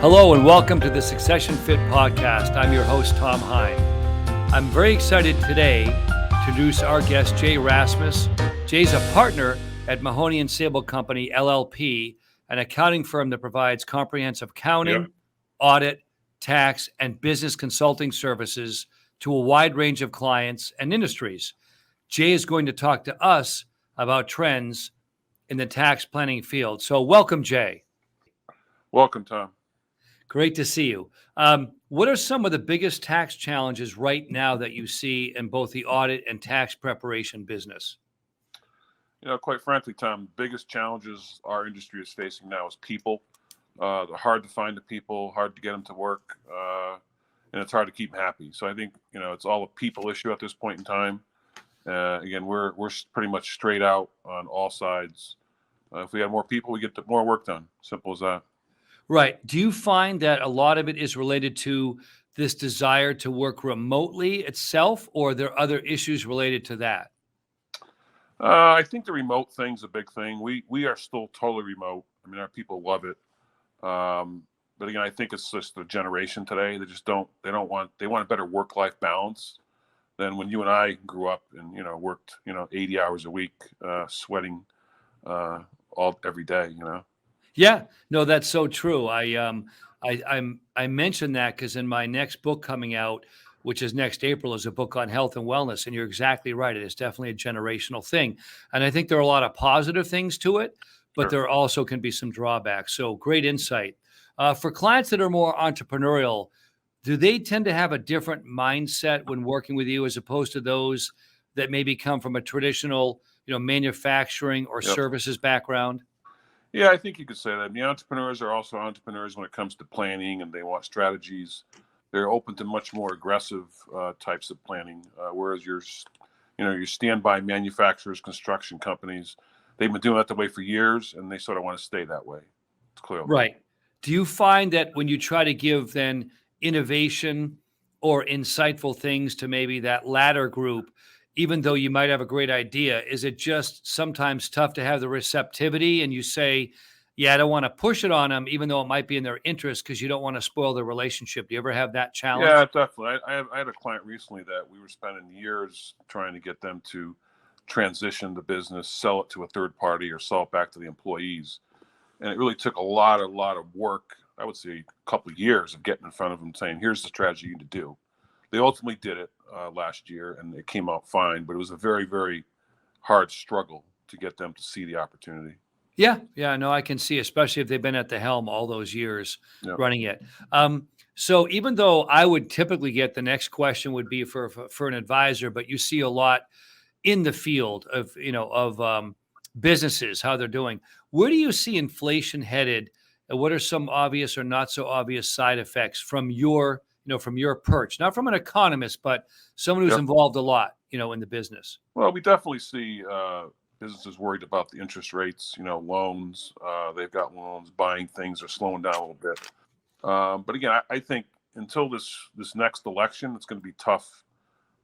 Hello and welcome to the SuccessionFit podcast. I'm your host, Tom Hine. I'm very excited today to introduce our guest, Jay Rasmus. Jay's a partner at Mahoney Sabol Company, LLP, an accounting firm that provides comprehensive accounting, audit, tax, and business consulting services to a wide range of clients and industries. Jay is going to talk to us about trends in the tax planning field. So welcome, Jay. Welcome, Tom. Great to see you. What are some of the biggest tax challenges right now that you see in both the audit and tax preparation business? Quite frankly, Tom, the biggest challenges our industry is facing now is people. They're hard to find the people, hard to get them to work, and it's hard to keep them happy. So I think, it's all a people issue at this point in time. Again, we're pretty much straight out on all sides. If we had more people, we get more work done. Simple as that. Right. Do you find that a lot of it is related to this desire to work remotely itself, or are there other issues related to that? I think the remote thing's a big thing. We are still totally remote. I mean, our people love it. But again, I think it's just the generation today. They want a better work-life balance than when you and I grew up and, worked, 80 hours a week, sweating every day, Yeah, no, that's so true. I mentioned that because in my next book coming out, which is next April, is a book on health and wellness. And you're exactly right. It is definitely a generational thing. And I think there are a lot of positive things to it, but there also can be some drawbacks. So great insight. For clients that are more entrepreneurial, do they tend to have a different mindset when working with you as opposed to those that maybe come from a traditional, manufacturing or services background? Yeah, I think you could say that. The entrepreneurs are also entrepreneurs when it comes to planning, and they want strategies. They're open to much more aggressive types of planning, whereas your standby manufacturers, construction companies, they've been doing that the way for years, and they sort of want to stay that way. It's clear. Right. Do you find that when you try to give then innovation or insightful things to maybe that latter group, even though you might have a great idea, is it just sometimes tough to have the receptivity and you say, yeah, I don't want to push it on them, even though it might be in their interest because you don't want to spoil the relationship? Do you ever have that challenge? Yeah, definitely. I had a client recently that we were spending years trying to get them to transition the business, sell it to a third party or sell it back to the employees. And it really took a lot of work, I would say a couple of years of getting in front of them saying, here's the strategy you need to do. They ultimately did it last year, and it came out fine. But it was a very, very hard struggle to get them to see the opportunity. Yeah, no, I can see, especially if they've been at the helm all those years running it. So even though I would typically get the next question would be for an advisor, but you see a lot in the field of businesses, how they're doing. Where do you see inflation headed? And what are some obvious or not so obvious side effects from your perch, not from an economist, but someone who's involved a lot, in the business? Well, we definitely see businesses worried about the interest rates, loans. They've got loans, buying things are slowing down a little bit. But again, I think until this next election, it's going to be tough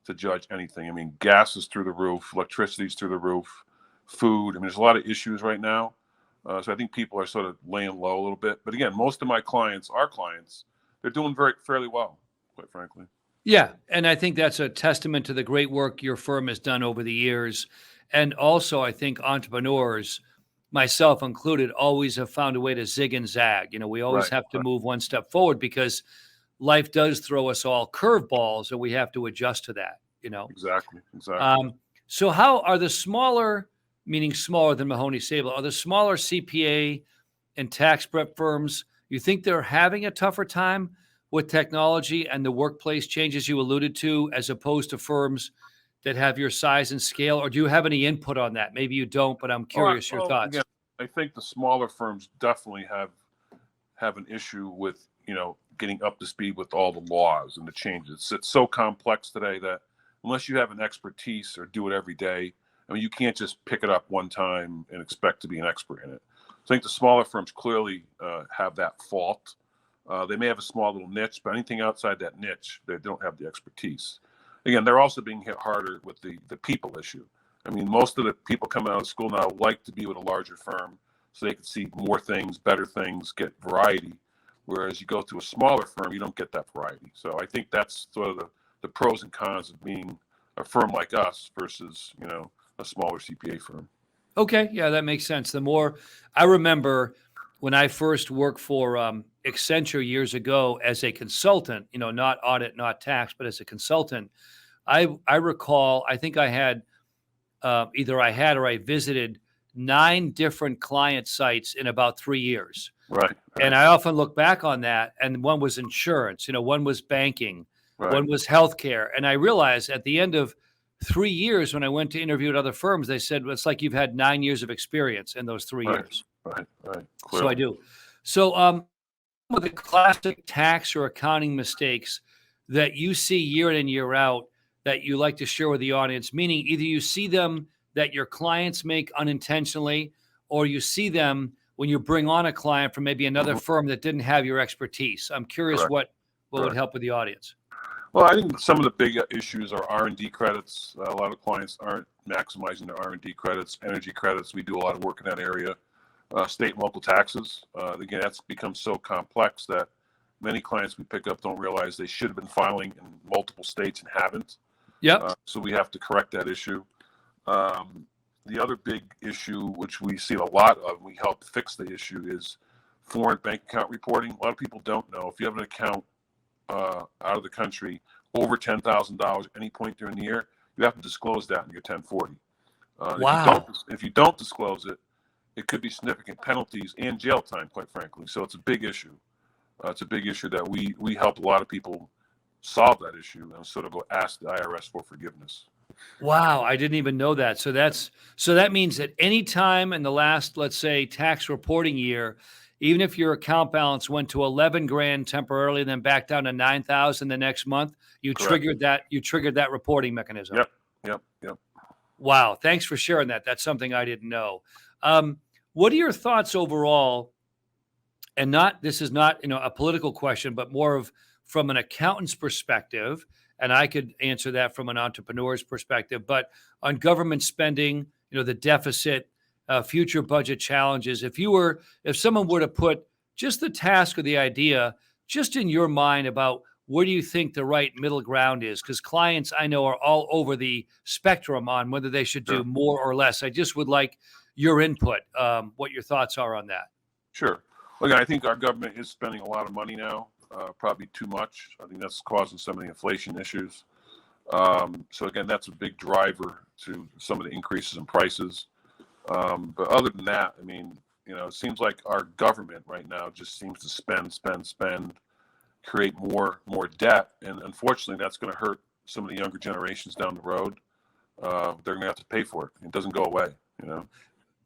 to judge anything. I mean, gas is through the roof, electricity is through the roof, food. I mean, there's a lot of issues right now. So I think people are sort of laying low a little bit. But again, most of our clients, they're doing fairly well, quite frankly. Yeah, and I think that's a testament to the great work your firm has done over the years. And also, I think entrepreneurs, myself included, always have found a way to zig and zag. We always have to move one step forward because life does throw us all curveballs, and we have to adjust to that. Exactly. So how are the smaller, meaning smaller than Mahoney Sabol, are the smaller CPA and tax prep firms, you think they're having a tougher time with technology and the workplace changes you alluded to, as opposed to firms that have your size and scale? Or do you have any input on that? Maybe you don't, but I'm curious your thoughts. Again, I think the smaller firms definitely have an issue with, getting up to speed with all the laws and the changes. It's so complex today that unless you have an expertise or do it every day, I mean, you can't just pick it up one time and expect to be an expert in it. So I think the smaller firms clearly have that fault. They may have a small little niche, but anything outside that niche, they don't have the expertise. Again, they're also being hit harder with the people issue. I mean, most of the people coming out of school now like to be with a larger firm so they can see more things, better things, get variety. Whereas you go to a smaller firm, you don't get that variety. So I think that's sort of the pros and cons of being a firm like us versus, a smaller CPA firm. Okay, yeah, that makes sense. The more I remember when I first worked for Accenture years ago as a consultant, not audit, not tax, but as a consultant, I recall, I think I had either I had or I visited 9 different client sites in about 3 years. Right. And I often look back on that, and one was insurance, one was banking, Right. one was healthcare. And I realized at the end of 3 years, when I went to interview at other firms, they said, well, it's like you've had 9 years of experience in those 3 years. Right. So I do. So some of the classic tax or accounting mistakes that you see year in and year out that you like to share with the audience, meaning either you see them that your clients make unintentionally, or you see them when you bring on a client from maybe another firm that didn't have your expertise. I'm curious Correct. what would help with the audience. Well, I think some of the big issues are R&D credits. A lot of clients aren't maximizing their R&D credits, energy credits. We do a lot of work in that area. State and local taxes. Again, that's become so complex that many clients we pick up don't realize they should have been filing in multiple states and haven't. Yep. So we have to correct that issue. The other big issue, which we see a lot of, we help fix the issue, is foreign bank account reporting. A lot of people don't know. If you have an account out of the country over $10,000 at any point during the year, you have to disclose that in your 1040. Wow. If you don't disclose it, it could be significant penalties and jail time, quite frankly. So it's a big issue. It's a big issue that we help a lot of people solve that issue and sort of go ask the IRS for forgiveness. Wow, I didn't even know that. So that means that any time in the last, let's say, tax reporting year, even if your account balance went to 11 grand temporarily, then back down to 9,000 the next month, you Correct. triggered that reporting mechanism. Yep. Wow, thanks for sharing that. That's something I didn't know. What are your thoughts overall? And this is not a political question, but more of from an accountant's perspective, and I could answer that from an entrepreneur's perspective, but on government spending, the deficit, future budget challenges. If someone were to put just the task or the idea just in your mind about where do you think the right middle ground is? Because clients I know are all over the spectrum on whether they should do more or less. I just would like your input, what your thoughts are on that. Sure. Look, I think our government is spending a lot of money now, probably too much. I think that's causing some of the inflation issues. So again, that's a big driver to some of the increases in prices. But other than that, I mean, it seems like our government right now just seems to spend, create more debt. And unfortunately, that's going to hurt some of the younger generations down the road. They're going to have to pay for it. It doesn't go away,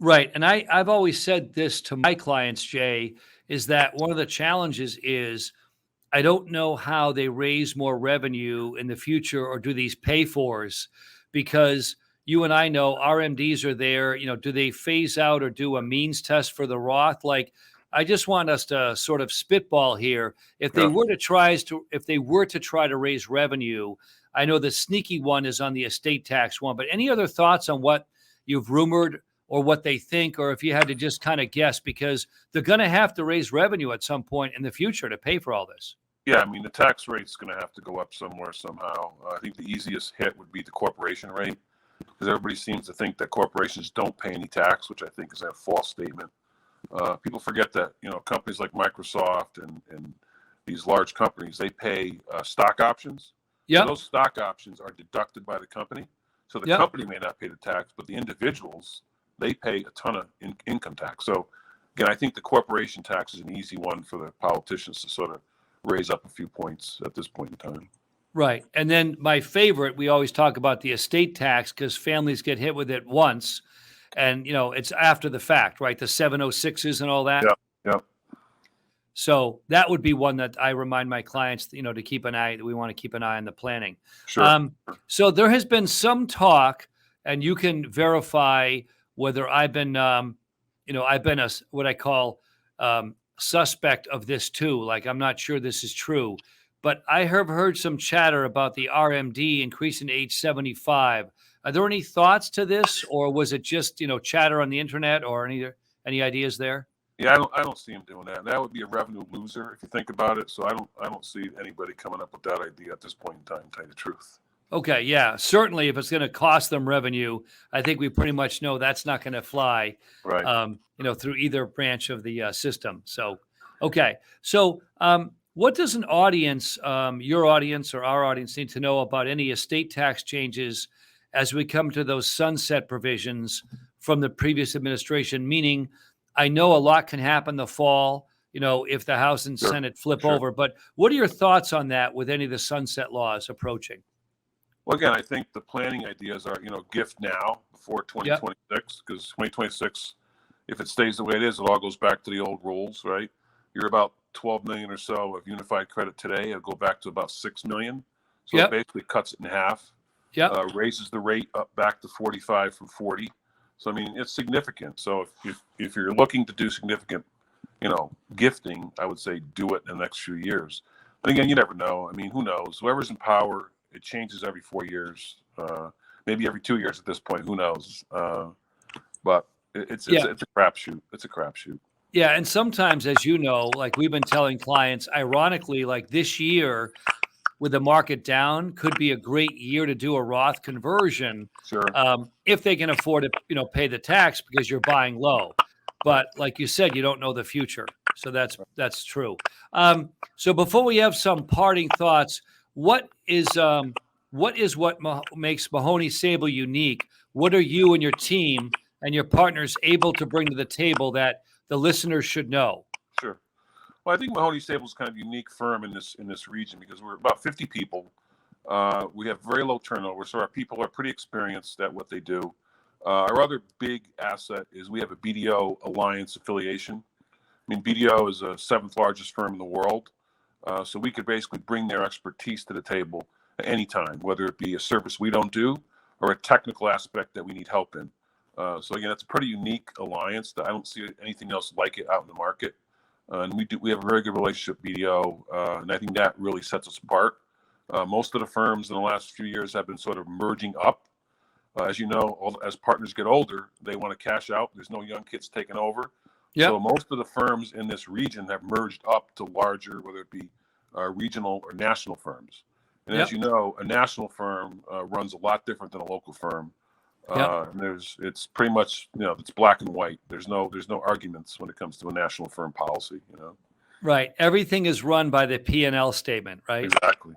Right. And I've always said this to my clients, Jay, is that one of the challenges is I don't know how they raise more revenue in the future or do these pay-fors, because you and I know RMDs are there. Do they phase out or do a means test for the Roth? Like, I just want us to sort of spitball here. If they were to try to raise revenue, I know the sneaky one is on the estate tax one, but any other thoughts on what you've rumored or what they think, or if you had to just kind of guess, because they're going to have to raise revenue at some point in the future to pay for all this? Yeah, I mean, the tax rate's going to have to go up somewhere, somehow. I think the easiest hit would be the corporation rate, because everybody seems to think that corporations don't pay any tax, which I think is a false statement. People forget that, companies like Microsoft and these large companies, they pay stock options. Yeah. So those stock options are deducted by the company. So the company may not pay the tax, but the individuals, they pay a ton of income tax. So again, I think the corporation tax is an easy one for the politicians to sort of raise up a few points at this point in time. Right. And then my favorite, we always talk about the estate tax because families get hit with it once and, it's after the fact, right? The 706s and all that. Yeah. So that would be one that I remind my clients, to keep an eye, we want to keep an eye on the planning. Sure. So there has been some talk, and you can verify whether I've been what I call suspect of this too. Like, I'm not sure this is true, but I have heard some chatter about the RMD increasing to age 75. Are there any thoughts to this, or was it just, chatter on the internet, or any ideas there? Yeah, I don't see him doing that. That would be a revenue loser if you think about it. So I don't see anybody coming up with that idea at this point in time, to tell you the truth. Okay, yeah, certainly if it's going to cost them revenue, I think we pretty much know that's not going to fly, Right. through either branch of the system. So, okay, so what does an audience, your audience or our audience, need to know about any estate tax changes as we come to those sunset provisions from the previous administration? Meaning, I know a lot can happen the fall, if the House and Sure. Senate flip Sure. over. But what are your thoughts on that with any of the sunset laws approaching? Well, again, I think the planning ideas are, gift now before 2026, because 2026, if it stays the way it is, it all goes back to the old rules, right? You're about 12 million or so of unified credit today. It'll go back to about 6 million. So Yep. it basically cuts it in half, Yep. raises the rate up back to 45 from 40. So, I mean, it's significant. So if you're looking to do significant, gifting, I would say do it in the next few years. But again, you never know. I mean, who knows? Whoever's in power, it changes every 4 years, maybe every 2 years at this point. Who knows? But it's a crapshoot. It's a crapshoot. Yeah, and sometimes, as you know, like we've been telling clients, ironically, like this year with the market down, could be a great year to do a Roth conversion, Sure. if they can afford to, pay the tax because you're buying low. But like you said, you don't know the future, so that's true. So before we have some parting thoughts, what makes Mahoney Sabol unique? What are you and your team and your partners able to bring to the table that the listeners should know? Sure. Well, I think Mahoney Sabol is kind of a unique firm in this region because we're about 50 people. We have very low turnover, so our people are pretty experienced at what they do. Our other big asset is we have a BDO Alliance affiliation. I mean, BDO is the 7th largest firm in the world. So we could basically bring their expertise to the table at any time, whether it be a service we don't do or a technical aspect that we need help in. So again, it's a pretty unique alliance that I don't see anything else like it out in the market. And we have a very good relationship with BDO, and I think that really sets us apart. Most of the firms in the last few years have been sort of merging up. As you know, as partners get older, they want to cash out. There's no young kids taking over. Yep. So most of the firms in this region have merged up to larger, whether it be regional or national firms. And Yep. as you know, a national firm runs a lot different than a local firm. Yep. And it's pretty much, it's black and white. There's no arguments when it comes to a national firm policy, Right. Everything is run by the P&L statement, right? Exactly.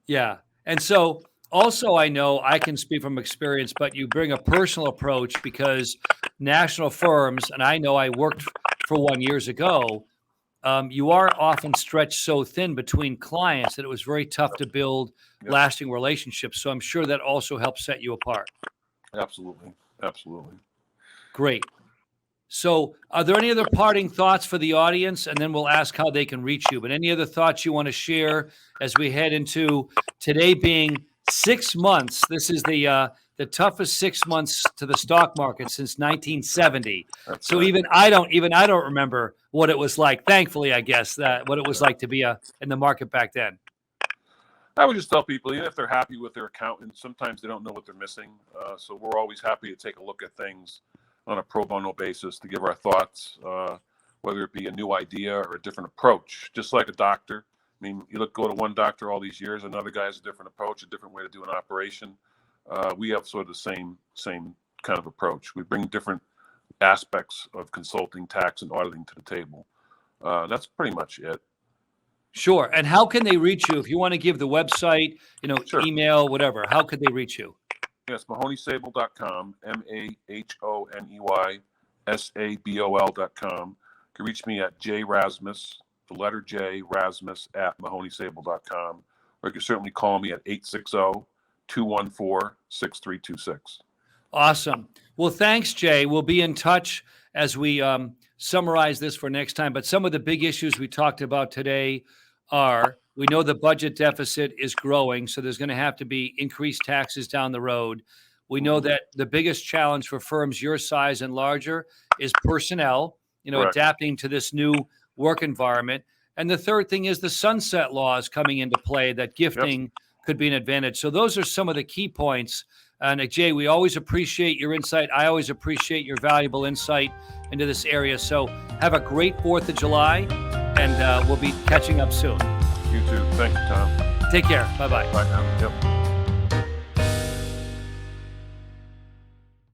Yeah. And so also, I know I can speak from experience, but you bring a personal approach because national firms, and I know I worked for one years ago, you are often stretched so thin between clients that it was very tough to build lasting relationships. So I'm sure that also helps set you apart. Absolutely. Great. So are there any other parting thoughts for the audience? And then we'll ask how they can reach you. But any other thoughts you want to share as we head into today being 6 months? This is the toughest 6 months to the stock market since 1970. That's So right. even I don't remember what it was like. Thankfully, I guess that what it was like to be in the market back then. I would just tell people, even if they're happy with their accountant, sometimes they don't know what they're missing. So we're always happy to take a look at things on a pro bono basis to give our thoughts, whether it be a new idea or a different approach. Just like a doctor. I mean, go to one doctor all these years, another guy has a different approach, a different way to do an operation. We have sort of the same kind of approach. We bring different aspects of consulting, tax, and auditing to the table. That's pretty much it. Sure. And how can they reach you? If you want to give the website, Sure. email, whatever, how could they reach you? Yes, MahoneySabol.com, MahoneySabol.com. You can reach me at Jay Rasmus, the letter J, Rasmus at MahoneySabol.com. Or you can certainly call me at 860-214-6326. Awesome. Well, thanks, Jay. We'll be in touch as we summarize this for next time. But some of the big issues we talked about today are, we know the budget deficit is growing, so there's going to have to be increased taxes down the road. We know that the biggest challenge for firms your size and larger is personnel, Correct. adapting to this new work environment. And the third thing is the sunset laws coming into play, that gifting could be an advantage. So those are some of the key points And Jay, we always appreciate your insight. I always appreciate your valuable insight into this area. So have a great 4th of July, and we'll be catching up soon. You too. Thank you, Tom. Take care. Bye-bye. Bye now. Yep.